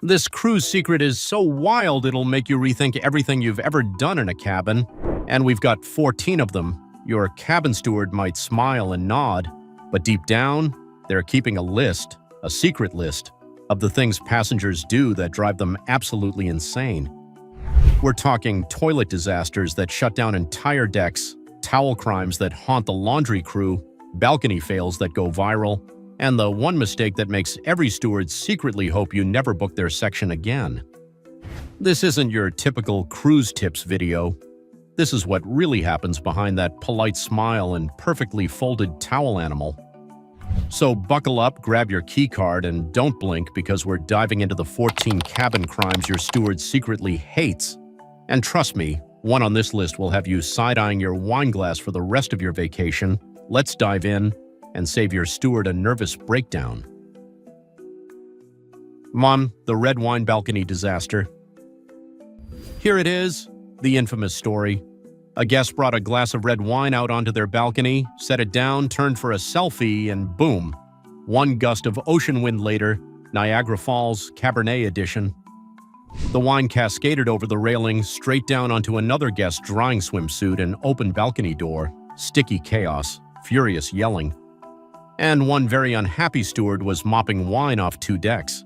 This cruise secret is so wild it'll make you rethink everything you've ever done in a cabin, and we've got 14 of them. Your cabin steward might smile and nod, but deep down, they're keeping a list, a secret list, of the things passengers do that drive them absolutely insane. We're talking toilet disasters that shut down entire decks, towel crimes that haunt the laundry crew, balcony fails that go viral, and the one mistake that makes every steward secretly hope you never book their section again. This isn't your typical cruise tips video. This is what really happens behind that polite smile and perfectly folded towel animal. So buckle up, grab your keycard, and don't blink because we're diving into the 14 cabin crimes your steward secretly hates. And trust me, one on this list will have you side-eyeing your wine glass for the rest of your vacation. Let's dive in and save your steward a nervous breakdown. Mom, the red wine balcony disaster. Here it is, the infamous story. A guest brought a glass of red wine out onto their balcony, set it down, turned for a selfie, and boom. One gust of ocean wind later, Niagara Falls, Cabernet edition. The wine cascaded over the railing straight down onto another guest's drying swimsuit and open balcony door. Sticky chaos, furious yelling. And one very unhappy steward was mopping wine off 2 decks.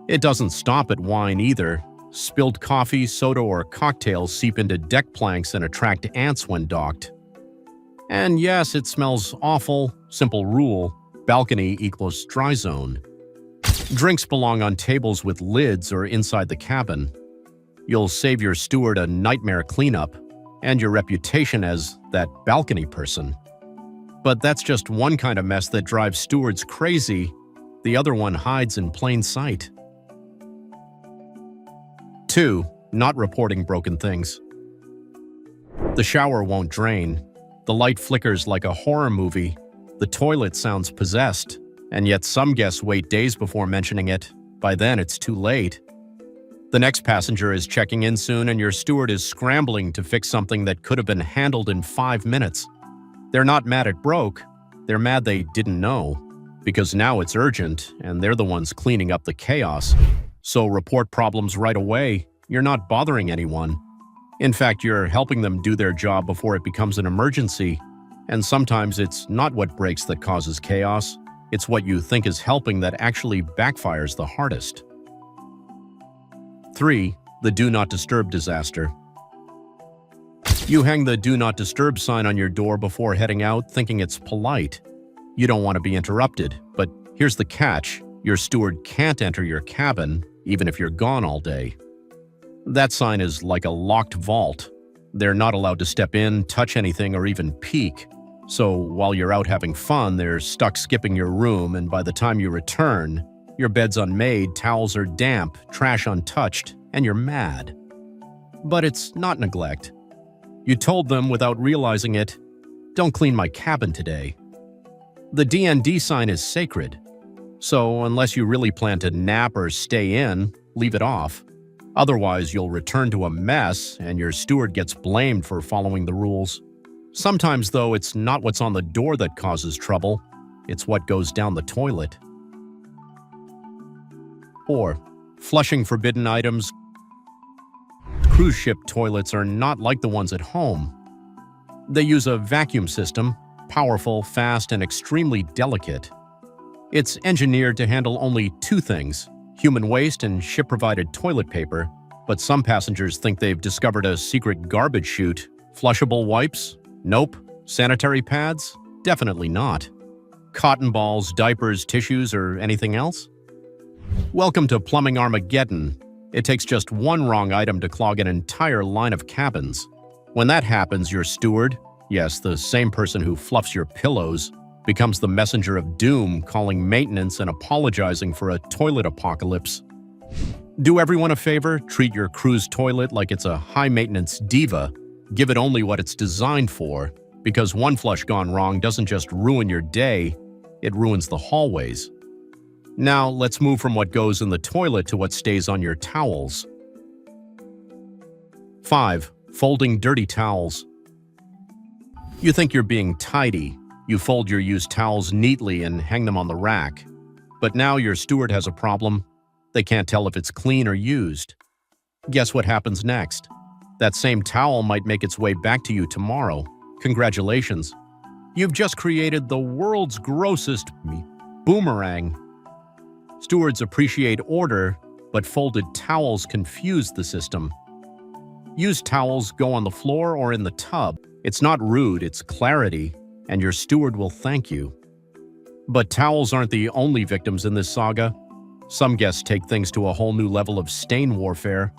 It doesn't stop at wine either. Spilled coffee, soda, or cocktails seep into deck planks and attract ants when docked. And yes, it smells awful. Simple rule: balcony equals dry zone. Drinks belong on tables with lids or inside the cabin. You'll save your steward a nightmare cleanup and your reputation as that balcony person. But that's just one kind of mess that drives stewards crazy. The other one hides in plain sight. 2. Not reporting broken things. The shower won't drain. The light flickers like a horror movie. The toilet sounds possessed. And yet some guests wait days before mentioning it. By then, it's too late. The next passenger is checking in soon and your steward is scrambling to fix something that could have been handled in 5 minutes. They're not mad it broke, they're mad they didn't know, because now it's urgent and they're the ones cleaning up the chaos. So report problems right away. You're not bothering anyone. In fact, you're helping them do their job before it becomes an emergency. And sometimes it's not what breaks that causes chaos, it's what you think is helping that actually backfires the hardest. 3. The Do Not Disturb disaster. You hang the Do Not Disturb sign on your door before heading out, thinking it's polite. You don't want to be interrupted, but here's the catch: your steward can't enter your cabin, even if you're gone all day. That sign is like a locked vault. They're not allowed to step in, touch anything, or even peek. So while you're out having fun, they're stuck skipping your room, and by the time you return, your bed's unmade, towels are damp, trash untouched, and you're mad. But it's not neglect. You told them without realizing it, "Don't clean my cabin today." The DND sign is sacred. So unless you really plan to nap or stay in, leave it off. Otherwise, you'll return to a mess and your steward gets blamed for following the rules. Sometimes, though, it's not what's on the door that causes trouble. It's what goes down the toilet. 4. Flushing forbidden items. Cruise ship toilets are not like the ones at home. They use a vacuum system, powerful, fast, and extremely delicate. It's engineered to handle only 2 things: human waste and ship-provided toilet paper, but some passengers think they've discovered a secret garbage chute. Flushable wipes? Nope. Sanitary pads? Definitely not. Cotton balls, diapers, tissues, or anything else? Welcome to Plumbing Armageddon. It takes just one wrong item to clog an entire line of cabins. When that happens, your steward, yes, the same person who fluffs your pillows, becomes the messenger of doom, calling maintenance and apologizing for a toilet apocalypse. Do everyone a favor, treat your cruise toilet like it's a high-maintenance diva. Give it only what it's designed for, because one flush gone wrong doesn't just ruin your day, it ruins the hallways. Now, let's move from what goes in the toilet to what stays on your towels. 5. Folding dirty towels. You think you're being tidy. You fold your used towels neatly and hang them on the rack. But now your steward has a problem. They can't tell if it's clean or used. Guess what happens next? That same towel might make its way back to you tomorrow. Congratulations. You've just created the world's grossest boomerang. Stewards appreciate order, but folded towels confuse the system. Used towels go on the floor or in the tub. It's not rude, it's clarity, and your steward will thank you. But towels aren't the only victims in this saga. Some guests take things to a whole new level of stain warfare.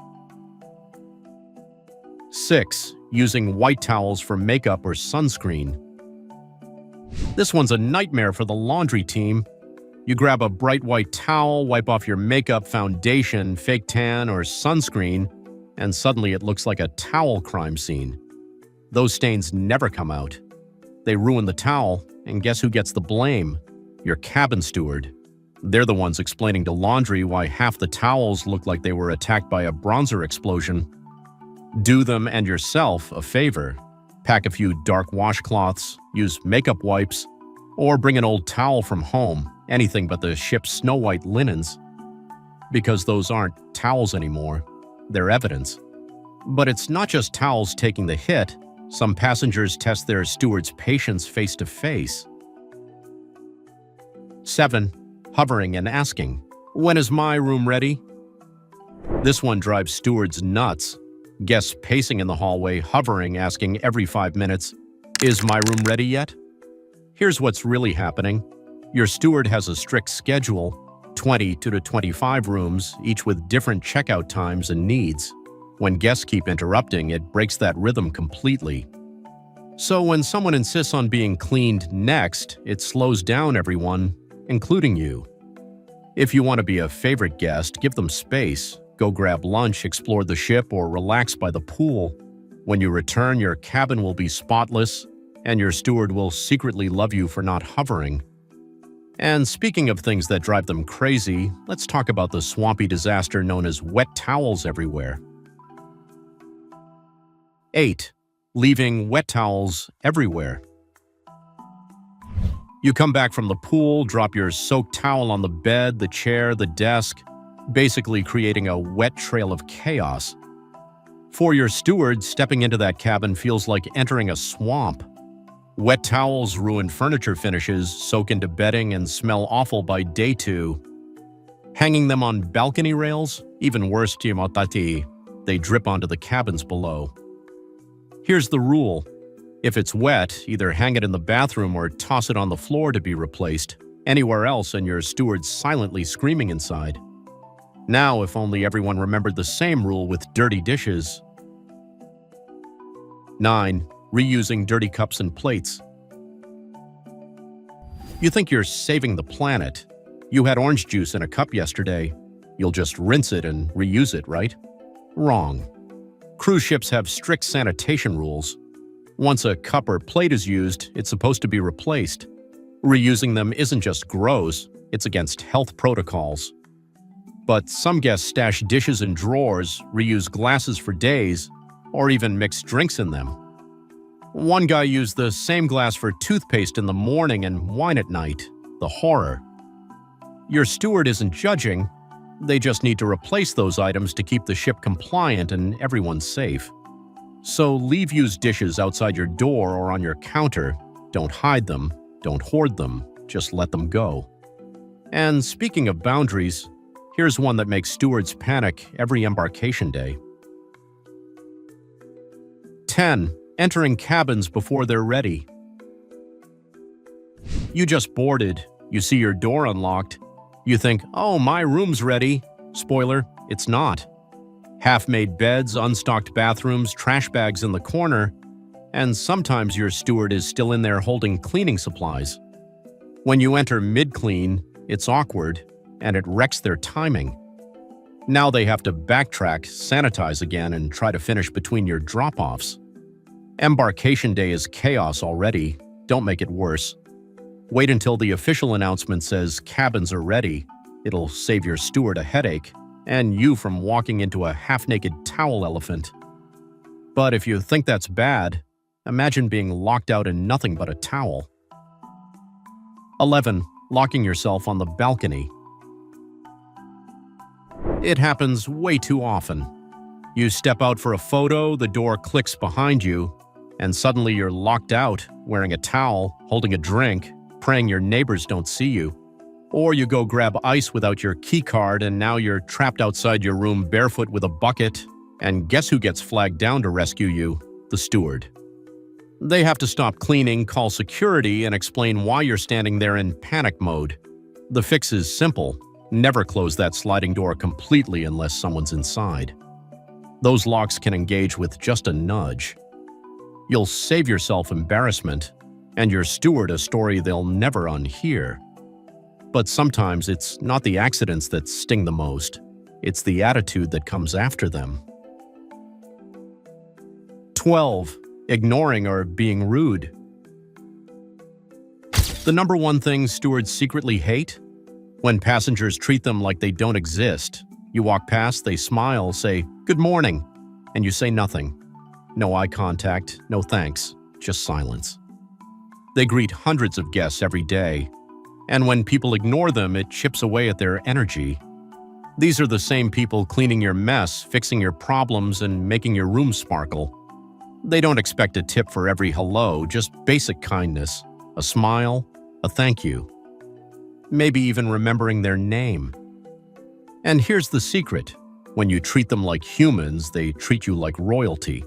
6. Using white towels for makeup or sunscreen. This one's a nightmare for the laundry team. You grab a bright white towel, wipe off your makeup, foundation, fake tan, or sunscreen, and suddenly it looks like a towel crime scene. Those stains never come out. They ruin the towel, and guess who gets the blame? Your cabin steward. They're the ones explaining to laundry why half the towels look like they were attacked by a bronzer explosion. Do them and yourself a favor. Pack a few dark washcloths, use makeup wipes, or bring an old towel from home, anything but the ship's snow-white linens. Because those aren't towels anymore, they're evidence. But it's not just towels taking the hit. Some passengers test their steward's patience face-to-face. 7. Hovering and asking, "When is my room ready?" This one drives stewards nuts. Guests pacing in the hallway, hovering, asking every 5 minutes, "Is my room ready yet?" Here's what's really happening. Your steward has a strict schedule, 20 to 25 rooms, each with different checkout times and needs. When guests keep interrupting, it breaks that rhythm completely. So when someone insists on being cleaned next, it slows down everyone, including you. If you want to be a favorite guest, give them space. Go grab lunch, explore the ship, or relax by the pool. When you return, your cabin will be spotless, and your steward will secretly love you for not hovering. And speaking of things that drive them crazy, let's talk about the swampy disaster known as wet towels everywhere. 8. Leaving wet towels everywhere. You come back from the pool, drop your soaked towel on the bed, the chair, the desk, basically creating a wet trail of chaos. For your steward, stepping into that cabin feels like entering a swamp. Wet towels ruin furniture finishes, soak into bedding, and smell awful by day 2. Hanging them on balcony rails? Even worse, they drip onto the cabins below. Here's the rule. If it's wet, either hang it in the bathroom or toss it on the floor to be replaced. Anywhere else and your steward's silently screaming inside. Now, if only everyone remembered the same rule with dirty dishes. 9. Reusing dirty cups and plates. You think you're saving the planet. You had orange juice in a cup yesterday. You'll just rinse it and reuse it, right? Wrong. Cruise ships have strict sanitation rules. Once a cup or plate is used, it's supposed to be replaced. Reusing them isn't just gross, it's against health protocols. But some guests stash dishes in drawers, reuse glasses for days, or even mix drinks in them. One guy used the same glass for toothpaste in the morning and wine at night. The horror. Your steward isn't judging. They just need to replace those items to keep the ship compliant and everyone safe. So leave used dishes outside your door or on your counter. Don't hide them. Don't hoard them. Just let them go. And speaking of boundaries, here's one that makes stewards panic every embarkation day. 10. Entering cabins before they're ready. You just boarded. You see your door unlocked. You think, "Oh, my room's ready." Spoiler, it's not. Half-made beds, unstocked bathrooms, trash bags in the corner, and sometimes your steward is still in there holding cleaning supplies. When you enter mid-clean, it's awkward, and it wrecks their timing. Now they have to backtrack, sanitize again, and try to finish between your drop-offs. Embarkation day is chaos already. Don't make it worse. Wait until the official announcement says cabins are ready. It'll save your steward a headache, and you from walking into a half-naked towel elephant. But if you think that's bad, imagine being locked out in nothing but a towel. 11. Locking yourself on the balcony. It happens way too often. You step out for a photo, the door clicks behind you, and suddenly you're locked out, wearing a towel, holding a drink, praying your neighbors don't see you. Or you go grab ice without your keycard and now you're trapped outside your room barefoot with a bucket, and guess who gets flagged down to rescue you? The steward. They have to stop cleaning, call security, and explain why you're standing there in panic mode. The fix is simple. Never close that sliding door completely unless someone's inside. Those locks can engage with just a nudge. You'll save yourself embarrassment, and your steward a story they'll never unhear. But sometimes it's not the accidents that sting the most. It's the attitude that comes after them. 12. Ignoring or being rude. The number one thing stewards secretly hate? When passengers treat them like they don't exist. You walk past, they smile, say, "Good morning," and you say nothing. No eye contact, no thanks, just silence. They greet hundreds of guests every day, and when people ignore them, it chips away at their energy. These are the same people cleaning your mess, fixing your problems, and making your room sparkle. They don't expect a tip for every hello, just basic kindness, a smile, a thank you. Maybe even remembering their name. And here's the secret. When you treat them like humans, they treat you like royalty.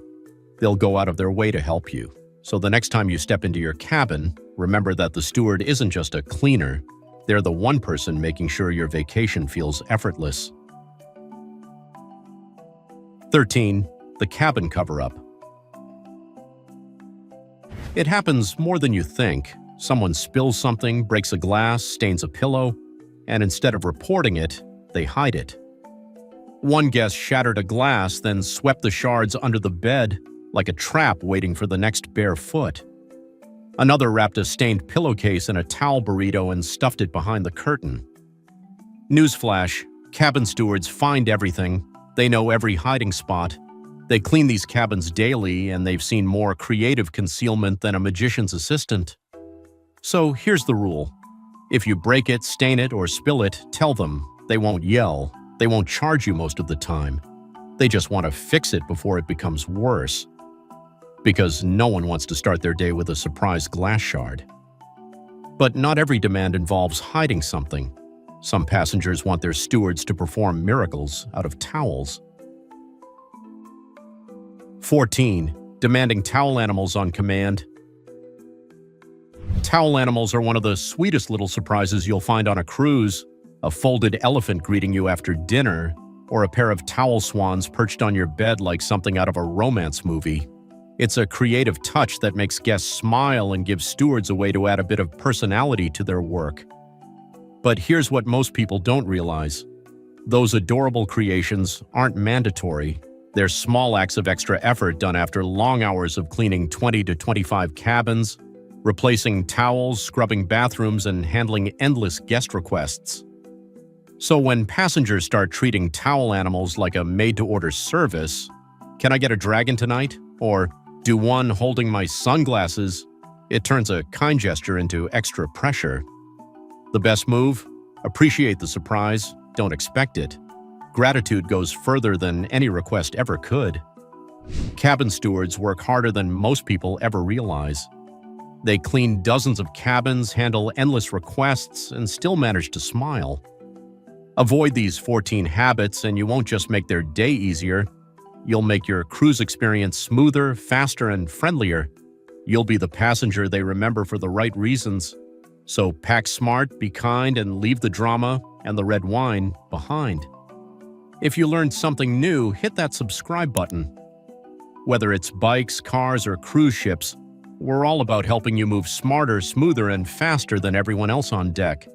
They'll go out of their way to help you. So the next time you step into your cabin, remember that the steward isn't just a cleaner. They're the one person making sure your vacation feels effortless. 13. The cabin cover-up. It happens more than you think. Someone spills something, breaks a glass, stains a pillow, and instead of reporting it, they hide it. One guest shattered a glass, then swept the shards under the bed like a trap waiting for the next bare foot. Another wrapped a stained pillowcase in a towel burrito and stuffed it behind the curtain. Newsflash, cabin stewards find everything. They know every hiding spot. They clean these cabins daily, and they've seen more creative concealment than a magician's assistant. So here's the rule. If you break it, stain it, or spill it, tell them. They won't yell. They won't charge you most of the time. They just want to fix it before it becomes worse. Because no one wants to start their day with a surprise glass shard. But not every demand involves hiding something. Some passengers want their stewards to perform miracles out of towels. 14. Demanding towel animals on command. Towel animals are one of the sweetest little surprises you'll find on a cruise. A folded elephant greeting you after dinner, or a pair of towel swans perched on your bed like something out of a romance movie. It's a creative touch that makes guests smile and gives stewards a way to add a bit of personality to their work. But here's what most people don't realize. Those adorable creations aren't mandatory. They're small acts of extra effort done after long hours of cleaning 20 to 25 cabins, replacing towels, scrubbing bathrooms, and handling endless guest requests. So when passengers start treating towel animals like a made-to-order service, "Can I get a dragon tonight?" or "Do one holding my sunglasses?" it turns a kind gesture into extra pressure. The best move? Appreciate the surprise, don't expect it. Gratitude goes further than any request ever could. Cabin stewards work harder than most people ever realize. They clean dozens of cabins, handle endless requests, and still manage to smile. Avoid these 14 habits and you won't just make their day easier, you'll make your cruise experience smoother, faster, and friendlier. You'll be the passenger they remember for the right reasons. So pack smart, be kind, and leave the drama and the red wine behind. If you learned something new, hit that subscribe button. Whether it's bikes, cars, or cruise ships, we're all about helping you move smarter, smoother, and faster than everyone else on deck.